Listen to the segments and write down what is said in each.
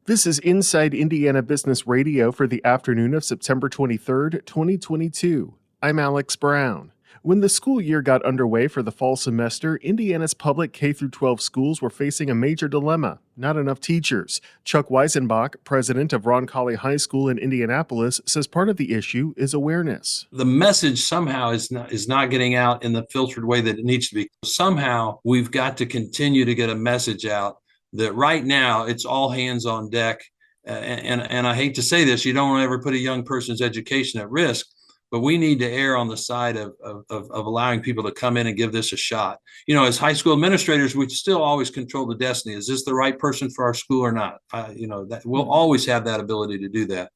This is Inside Indiana Business Radio for the afternoon of September 23rd, 2022. I'm Alex Brown. When the school year got underway for the fall semester, Indiana's public K-12 schools were facing a major dilemma: not enough teachers. Chuck Weisenbach, president of Roncalli High School in Indianapolis, says part of the issue is awareness. The message somehow is not getting out in the filtered way that it needs to be. Somehow we've got to continue to get a message out that right now it's all hands on deck. And I hate to say this, you don't want to ever put a young person's education at risk, but we need to err on the side of allowing people to come in and give this a shot. You know, as high school administrators, we still always control the destiny. Is this the right person for our school or not? That we'll always have that ability to do that.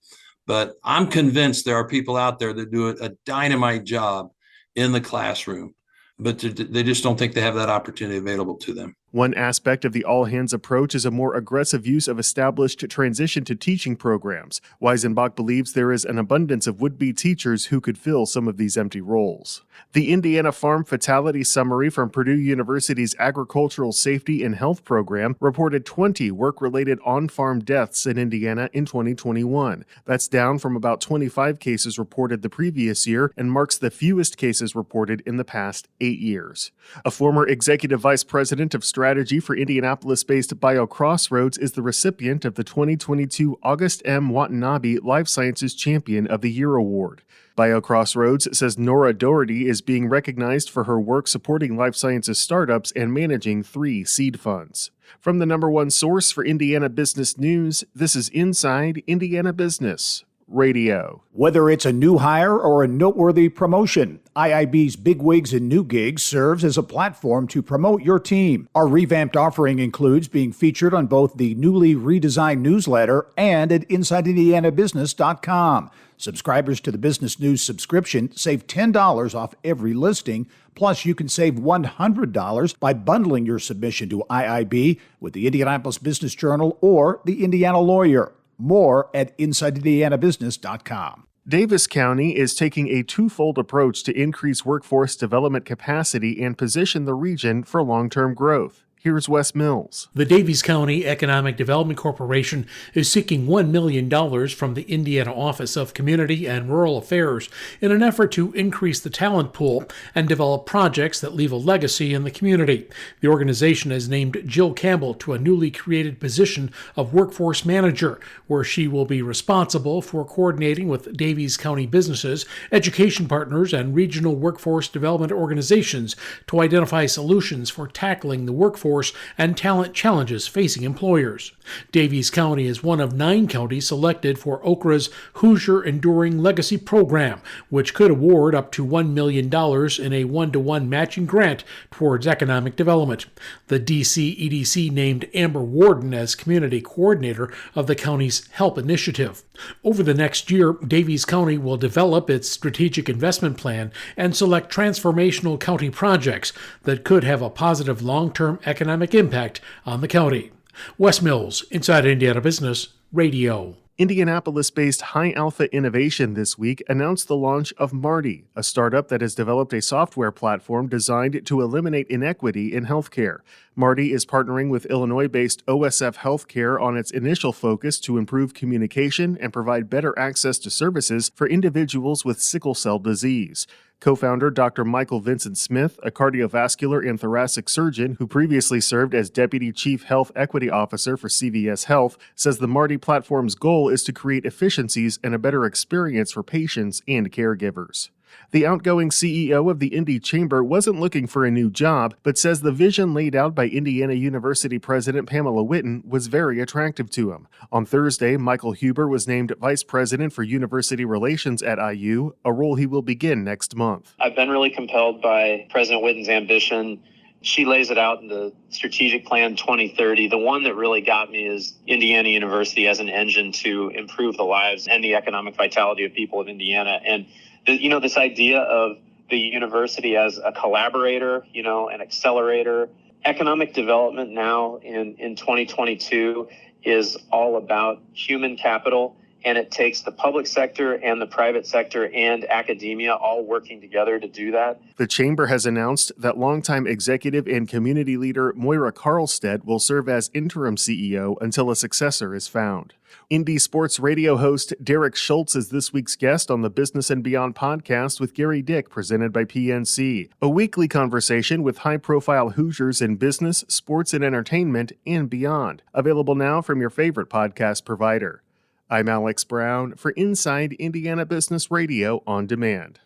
But I'm convinced there are people out there that do a dynamite job in the classroom, but they just don't think they have that opportunity available to them. One aspect of the all-hands approach is a more aggressive use of established transition to teaching programs. Weisenbach believes there is an abundance of would-be teachers who could fill some of these empty roles. The Indiana Farm Fatality Summary from Purdue University's Agricultural Safety and Health Program reported 20 work-related on-farm deaths in Indiana in 2021. That's down from about 25 cases reported the previous year and marks the fewest cases reported in the past 8 years. A former executive vice president of strategy for Indianapolis-based BioCrossroads is the recipient of the 2022 August M. Watanabe Life Sciences Champion of the Year Award. BioCrossroads says Nora Doherty is being recognized for her work supporting life sciences startups and managing 3 seed funds. From the number one source for Indiana business news, this is Inside Indiana Business Radio. Whether it's a new hire or a noteworthy promotion, IIB's Bigwigs and New Gigs serves as a platform to promote your team. Our revamped offering includes being featured on both the newly redesigned newsletter and at InsideIndianaBusiness.com. Subscribers to the Business News subscription save $10 off every listing. Plus, you can save $100 by bundling your submission to IIB with the Indianapolis Business Journal or the Indiana Lawyer. More at InsideIndianaBusiness.com. Davis County is taking a twofold approach to increase workforce development capacity and position the region for long-term growth. Here's Wes Mills. The Daviess County Economic Development Corporation is seeking $1 million from the Indiana Office of Community and Rural Affairs in an effort to increase the talent pool and develop projects that leave a legacy in the community. The organization has named Jill Campbell to a newly created position of Workforce Manager, where she will be responsible for coordinating with Daviess County businesses, education partners, and regional workforce development organizations to identify solutions for tackling the workforce and talent challenges facing employers. Daviess County is one of 9 counties selected for Okra's Hoosier Enduring Legacy Program, which could award up to $1 million in a 1-to-1 matching grant towards economic development. The DC EDC named Amber Warden as community coordinator of the county's HELP initiative. Over the next year, Daviess County will develop its strategic investment plan and select transformational county projects that could have a positive long-term economic impact on the county. Wes Mills, Inside Indiana Business Radio. Indianapolis-based High Alpha Innovation this week announced the launch of Marty, a startup that has developed a software platform designed to eliminate inequity in healthcare. Marty is partnering with Illinois-based OSF Healthcare on its initial focus to improve communication and provide better access to services for individuals with sickle cell disease. Co-founder Dr. Michael Vincent Smith, a cardiovascular and thoracic surgeon who previously served as Deputy Chief Health Equity Officer for CVS Health, says the Marty platform's goal is to create efficiencies and a better experience for patients and caregivers. The outgoing CEO of the Indy Chamber wasn't looking for a new job, but says the vision laid out by Indiana University President Pamela Whitten was very attractive to him. On Thursday, Michael Huber was named Vice President for University Relations at IU, a role he will begin next month. I've been really compelled by President Whitten's ambition. She lays it out in the Strategic Plan 2030. The one that really got me is Indiana University as an engine to improve the lives and the economic vitality of people of Indiana. And this idea of the university as a collaborator, an accelerator. Economic development now in 2022 is all about human capital And it takes the public sector and the private sector and academia all working together to do that. The Chamber has announced that longtime executive and community leader Moira Karlstedt will serve as interim CEO until a successor is found. Indie Sports Radio host Derek Schultz is this week's guest on the Business and Beyond podcast with Gary Dick, presented by PNC, a weekly conversation with high-profile Hoosiers in business, sports, and entertainment, and beyond. Available now from your favorite podcast provider. I'm Alex Brown for Inside Indiana Business Radio on Demand.